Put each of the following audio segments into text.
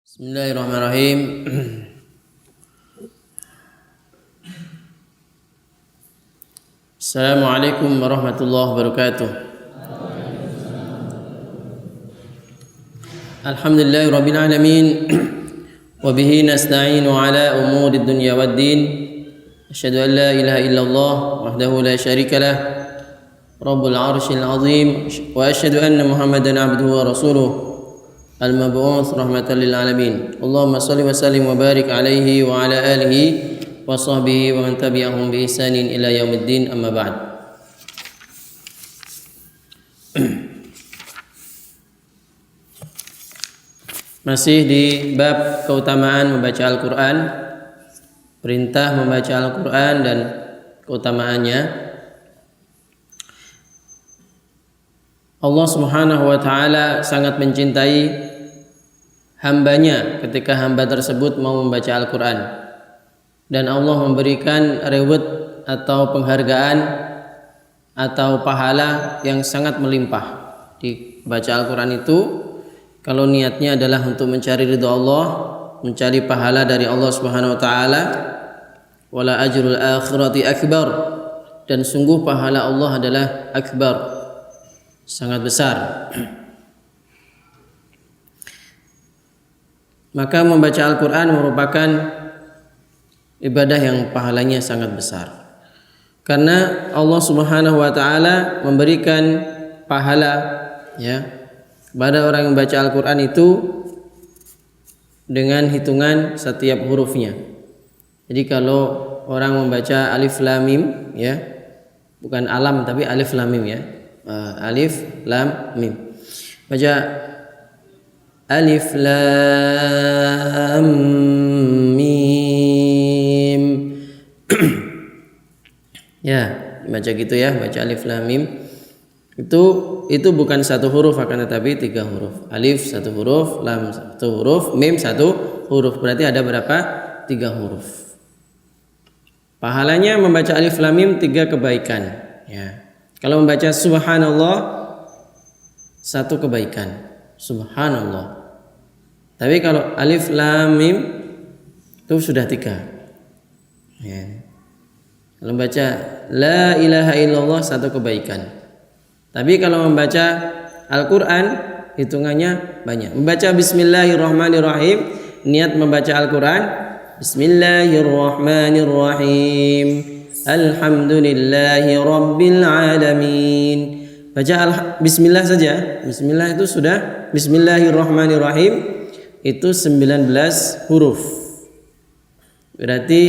Bismillahirrahmanirrahim. Assalamualaikum warahmatullahi wabarakatuh. Alhamdulillahi rabbil alamin. Wa bihi nasta'inu ala umuri dunya waddin. Asyhadu an la ilaha illallah wahdahu la syarika lah. Rabbul arsyil azim. Wa asyhadu anna Muhammadan abduhu wa rasuluh. Al-mab'uts rahmatan lil alamin. Allahumma shalli wa sallim wa barik alaihi wa ala alihi wa sahbihi wa man tabi'ahum bi ihsanin ila yaumiddin, amma ba'd. Masih di bab keutamaan membaca Al-Qur'an, perintah membaca Al-Qur'an dan keutamaannya. Allah Subhanahu wa taala sangat mencintai hambanya ketika hamba tersebut mau membaca Al-Quran, dan Allah memberikan reward atau penghargaan atau pahala yang sangat melimpah di baca Al-Quran itu. Kalau niatnya adalah untuk mencari ridha Allah, mencari pahala dari Allah Subhanahu wa taala, wala ajrul akhirati akbar, dan sungguh pahala Allah adalah akbar, sangat besar. Maka membaca Al-Quran merupakan ibadah yang pahalanya sangat besar, karena Allah Subhanahu wa taala memberikan pahala kepada orang yang membaca Al-Quran itu dengan hitungan setiap hurufnya. Jadi kalau orang membaca alif lam mim, bukan alam tapi alif lam mim, alif lam mim, baca alif lam mim baca gitu baca alif lam mim. Itu bukan satu huruf, akan tetapi 3 huruf. Alif 1 huruf, lam 1 huruf, mim 1 huruf. Berarti ada berapa? 3 huruf. Pahalanya membaca alif lam mim 3 kebaikan. Kalau membaca subhanallah 1 kebaikan. Subhanallah. Tapi kalau alif lam mim itu sudah 3. Kalau membaca la ilaha illallah 1 kebaikan. Tapi kalau membaca Al-Quran hitungannya banyak. Membaca bismillahirrahmanirrahim, niat membaca Al-Quran, bismillahirrahmanirrahim, alhamdulillahi rabbil alamin. Baca bismillah saja. Bismillah itu sudah, bismillahirrahmanirrahim itu 19 huruf. Berarti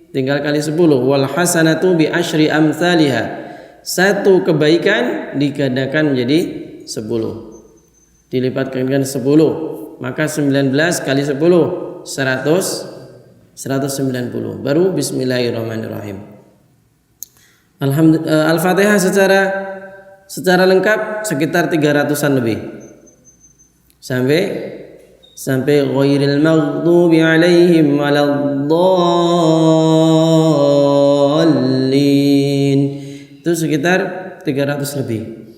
tinggal kali 10. Wal hasanatu bi asyri amsalihha. 1 kebaikan digandakan menjadi 10. Dilipatkan dengan 10. Maka 19 kali 10 190. Baru bismillahirrahmanirrahim. Al-Fatihah secara lengkap sekitar 300-an lebih. Sampai ghairil maghdubi alaihim waladdallin. Itu sekitar 300 lebih.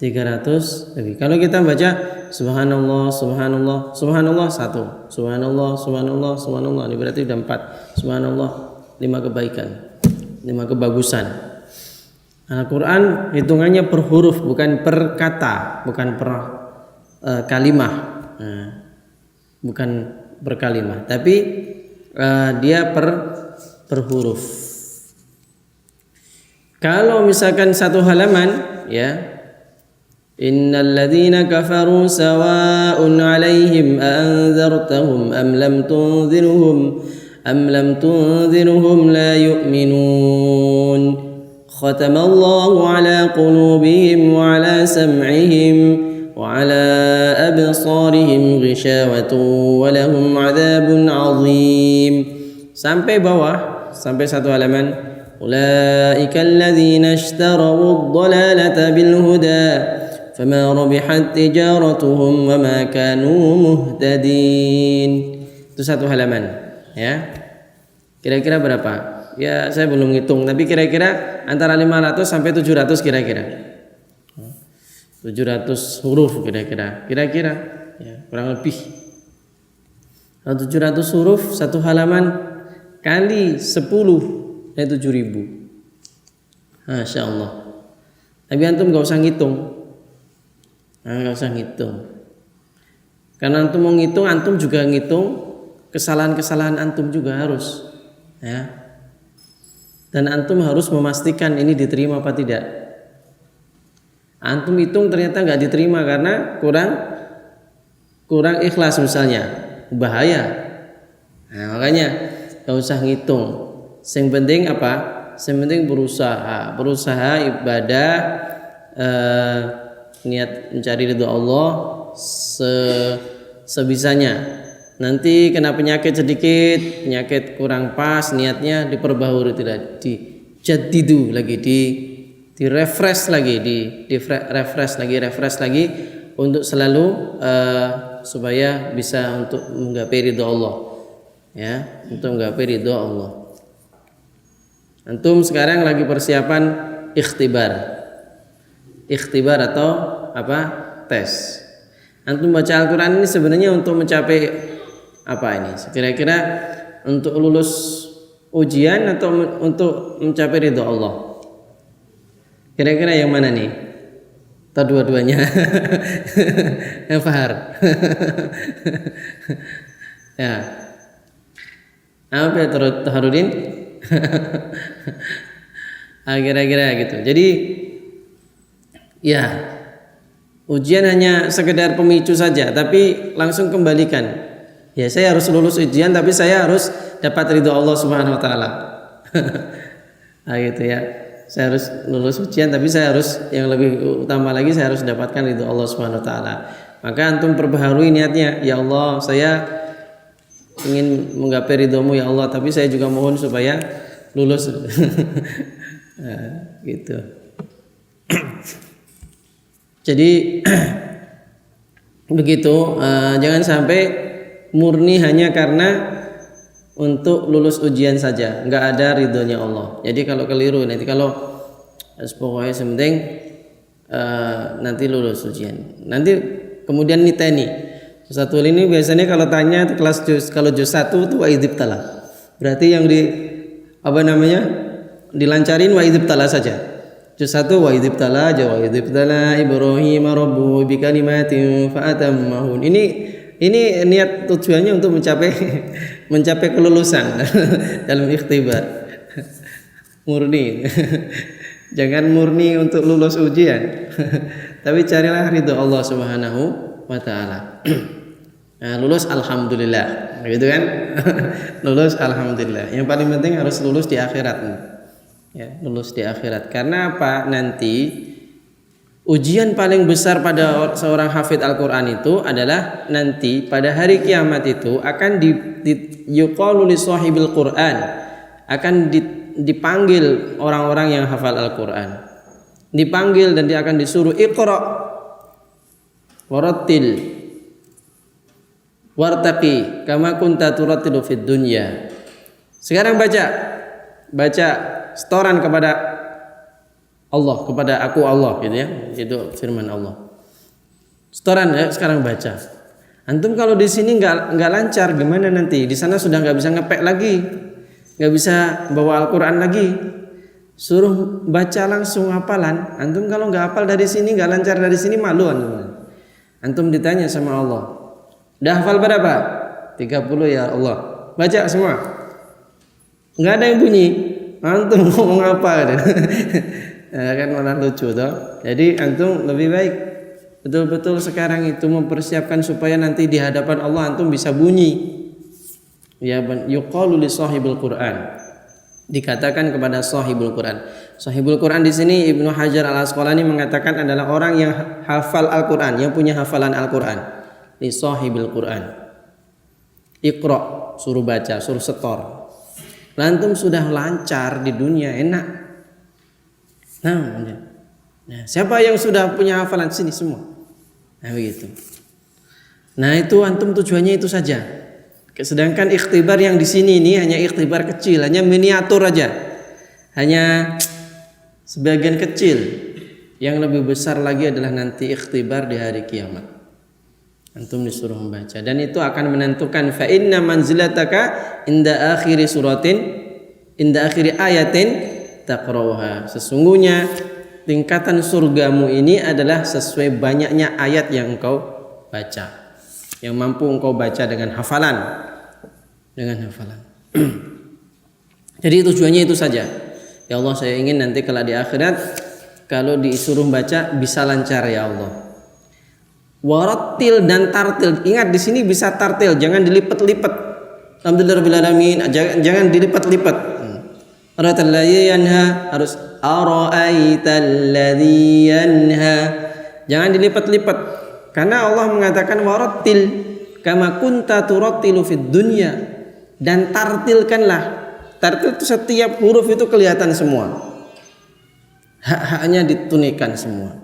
300 lebih. Kalau kita baca subhanallah, subhanallah, subhanallah 1, subhanallah, subhanallah, subhanallah, ini berarti sudah 4. Subhanallah 5 kebaikan, 5 kebagusan. Al-Quran hitungannya per huruf, bukan per kata, bukan per kalimah, bukan per kalimah, tapi dia per huruf. Kalau misalkan 1 halaman, innal ladzina kafaru sawa'un 'alaihim anzartahum am lam tunzirhum la yu'minun. Khatamallahu 'ala qulubihim wa 'ala sam'ihim wa 'ala absarihim ghishawatun wa lahum 'adzabun 'adzim. Sampai bawah, sampai 1 halaman. Ulaika alladzina ishtaraw ad-dhalalata bil huda fama rabihat tijaratuhum wa ma kanu muhtadin. Itu 1 halaman, Kira-kira berapa? Saya belum ngitung, tapi kira-kira antara 500 sampai 700 kira-kira. 700 huruf kira-kira, kurang lebih. Kalau 700 huruf satu halaman kali 10 itu 7.000. Masya Allah. Tapi antum gak usah ngitung. Gak usah ngitung. Karena antum mau ngitung, antum juga ngitung kesalahan-kesalahan antum juga harus. Ya. Dan antum harus memastikan ini diterima apa tidak. Antum hitung ternyata nggak diterima karena kurang ikhlas misalnya, bahaya. Nah, makanya nggak usah ngitung. Yang penting apa? Yang penting berusaha ibadah, niat mencari ridho Allah sebisanya. Nanti kena penyakit sedikit, penyakit kurang pas, niatnya diperbaharui, tidak dijadidu lagi, di refresh lagi, refresh lagi untuk selalu supaya bisa untuk menggapai ridho Allah, ya, untuk menggapai ridho Allah. Antum sekarang lagi persiapan ikhtibar atau apa? Tes. Antum baca Al-Quran ini sebenarnya untuk mencapai apa ini? Kira-kira untuk lulus ujian atau untuk mencapai ridho Allah? Kira-kira yang mana nih? Atau dua-duanya? Fahar. Ya. Apa ya Taharudin? Kira-kira gitu. Jadi ya, ujian hanya sekedar pemicu saja, tapi langsung kembalikan. Ya, saya harus lulus ujian, tapi saya harus dapat ridho Allah Subhanahu Wa Taala. Nah, gitu ya. Saya harus lulus ujian, tapi saya harus yang lebih utama lagi, saya harus dapatkan ridho Allah Subhanahu Wa Taala. Maka antum perbaharui niatnya. Ya Allah, saya ingin menggapai ridhomu ya Allah, tapi saya juga mohon supaya lulus. Nah, gitu. Jadi begitu, jangan sampai murni hanya karena untuk lulus ujian saja, nggak ada ridhonya Allah. Jadi kalau keliru nanti, kalau pokoknya penting nanti lulus ujian, nanti kemudian niteni. Satu ini biasanya kalau tanya kelas kalau juz 1 itu wa'idibtala, berarti yang dilancarin wa'idibtala saja. Juz 1 wa'idibtala Ibrahim rabbuhu bikalimatin fa'atammahun. Ini niat tujuannya untuk mencapai kelulusan dalam ikhtibar. Murni. Jangan murni untuk lulus ujian. Tapi carilah ridho Allah Subhanahu wa taala. Nah, lulus alhamdulillah, gitu kan? Lulus alhamdulillah. Yang paling penting harus lulus di akhirat. Ya, lulus di akhirat. Karena apa? Nanti ujian paling besar pada seorang hafid Al-Quran itu adalah nanti pada hari kiamat itu akan yuqalu li sahibil Quran, akan dipanggil orang-orang yang hafal Al-Quran, dipanggil dan dia akan disuruh iqra warattil wartaqi kama kunta turattilu fid dunya. Sekarang baca setoran kepada Allah, kepada aku Allah, gitu ya. Itu firman Allah. Setoran ya, sekarang baca. Antum kalau di sini nggak lancar, gimana nanti? Di sana sudah nggak bisa ngepek lagi, nggak bisa bawa Al-Quran lagi. Suruh baca langsung hafalan. Antum kalau nggak hafal dari sini, nggak lancar dari sini, malu antum. Antum ditanya sama Allah, udah hafal berapa? 30 ya Allah. Baca semua. Nggak ada yang bunyi. Antum ngomong apa? Kan malah lucu toh. Jadi antum lebih baik betul-betul sekarang itu mempersiapkan supaya nanti di hadapan Allah antum bisa bunyi. Ya, yuqalu li sahibul Quran. Dikatakan kepada sahibul Quran. Sahibul Quran di sini Ibnu Hajar Al-Asqalani mengatakan adalah orang yang hafal Al-Quran, yang punya hafalan Al-Quran. Li sahibul Quran. Iqra, suruh baca, suruh setor. Antum sudah lancar di dunia, enak. Nah, siapa yang sudah punya hafalan sini semua? Nah, begitu. Nah, itu antum tujuannya itu saja. Sedangkan ikhtibar yang di sini ini hanya ikhtibar kecil, hanya miniatur aja. Hanya sebagian kecil. Yang lebih besar lagi adalah nanti ikhtibar di hari kiamat. Antum disuruh membaca dan itu akan menentukan fa inna manzilataka inda akhiri ayatin taqra'uha. Sesungguhnya tingkatan surgamu ini adalah sesuai banyaknya ayat yang engkau baca, yang mampu engkau baca dengan hafalan. Jadi tujuannya itu saja. Ya Allah, saya ingin nanti kalau di akhirat kalau disuruh baca bisa lancar ya Allah. Warattil dan tartil. Ingat di sini bisa tartil, jangan dilipat-lipat. Alhamdulillahirabbil alamin, jangan dilipat-lipat. Ara'aital ladzi yanha, harus ara'aital ladzi yanha. Jangan dilipat-lipat. Karena Allah mengatakan warattil kama kunta turattilu fid dunya. Dan tartilkanlah. Tartil itu setiap huruf itu kelihatan semua. Hak-haknya ditunaikan semua.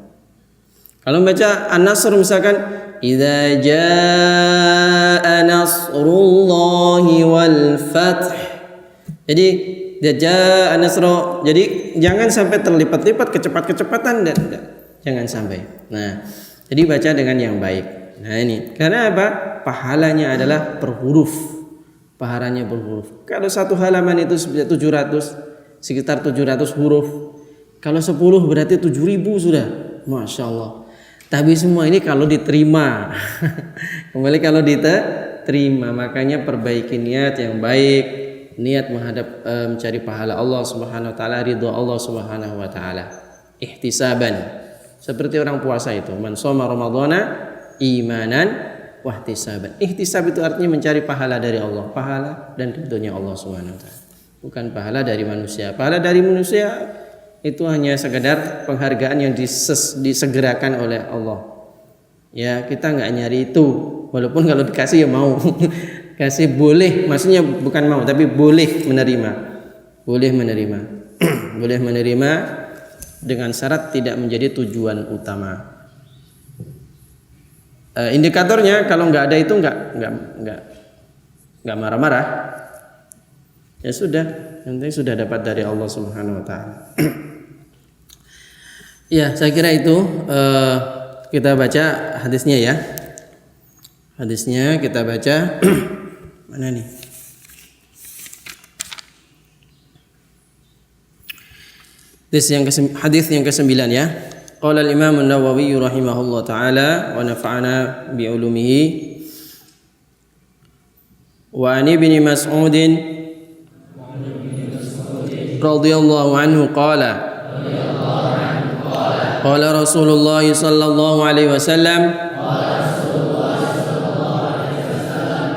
Kalau baca An-Nasr misalkan idza jaa nasrullahi wal fath. Jadi idza jaa nasr. Jadi jangan sampai terlipat-lipat kecepatan jangan sampai. Nah, jadi baca dengan yang baik. Nah, ini karena apa? Pahalanya adalah per huruf. Pahalanya berhuruf. Kalau satu halaman itu 700, sekitar 700 huruf. Kalau 10 berarti 7.000 sudah. Masya Allah. Tapi semua ini kalau diterima. Kembali kalau diterima. Makanya perbaiki niat yang baik. Niat menghadap mencari pahala Allah subhanahu wa ta'ala. Ridha Allah subhanahu wa ta'ala. Ihtisaban. Seperti orang puasa itu. Man shoma ramadhana imanan wahtisaban. Ihtisab itu artinya mencari pahala dari Allah, pahala dan ridhonya Allah Subhanahu wa taala. Bukan pahala dari manusia. Pahala dari manusia itu hanya sekedar penghargaan yang disegerakan oleh Allah. Ya, kita enggak nyari itu. Walaupun kalau dikasih ya mau. Kasih boleh, maksudnya bukan mau tapi boleh menerima. Boleh menerima. Boleh menerima dengan syarat tidak menjadi tujuan utama. Indikatornya kalau nggak ada itu nggak marah-marah, ya sudah, nanti sudah dapat dari Allah Subhanahu Wa Taala. Ya, saya kira itu kita baca hadisnya ya. Hadisnya kita baca mana nih? Hadis yang ke-9 ya. Qala al-Imam An-Nawawi rahimahullah taala wa nafa'ana bi ulumihi wa an Ibnu Mas'ud radhiyallahu anhu qala qala Rasulullah sallallahu alaihi wasallam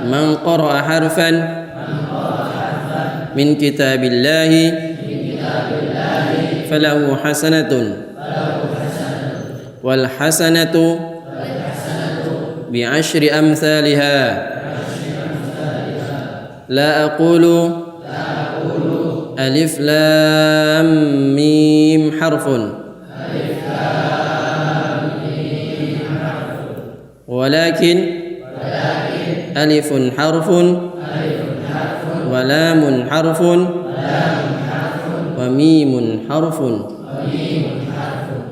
man qara'a harfan min kitabillahi falahu hasanatun wal hasanatu bi'ashri amsalha la aqulu alif lam mim harfun walakin alifun harfun wa lamun harfun wa mimun harfun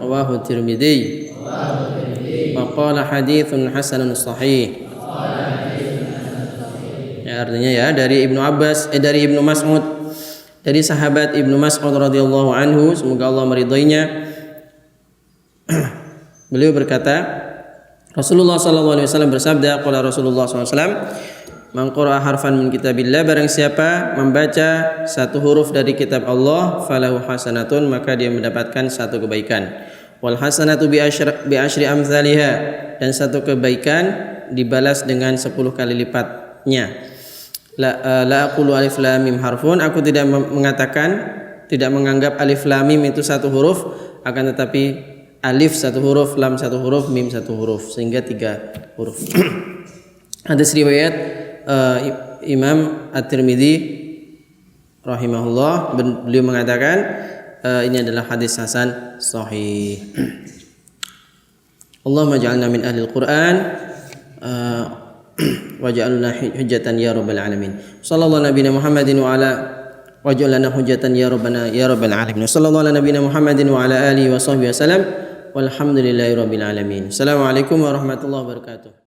rawahu Tirmidzi wa qala haditsun hasanun sahih. Ya, artinya ya dari Ibnu Mas'ud, dari sahabat Ibnu Mas'ud radhiyallahu anhu, semoga Allah meridhoinya. Beliau berkata, Rasulullah sallallahu alaihi wasallam bersabda, qala Rasulullah sallallahu alaihi wasallam, man qara'a harfan min kitabillah, barang siapa membaca satu huruf dari kitab Allah, falahu hasanatun, maka dia mendapatkan satu kebaikan. Wal hasanatu bi asyri amsalha, dan satu kebaikan dibalas dengan 10 kali lipatnya. La aqulu alif lam mim harfun, aku tidak menganggap alif lam mim itu satu huruf, akan tetapi alif satu huruf, lam satu huruf, mim satu huruf, sehingga 3 huruf. Hadis riwayat Imam At-Tirmidzi rahimahullah, beliau mengatakan ini adalah hadis hasan sahih. Allahumma ja'alna min ahli al-Qur'an waj'alna hujjatan ya rabbal alamin. Sallallahu nabiyana Muhammadin wa ala waj'alna hujjatan ya rabbana ya rabbal alamin. Sallallahu ala nabiyana Muhammadin wa ala alihi wa sahbihi wasallam. Walhamdulillahi rabbil alamin. Assalamualaikum warahmatullahi wabarakatuh.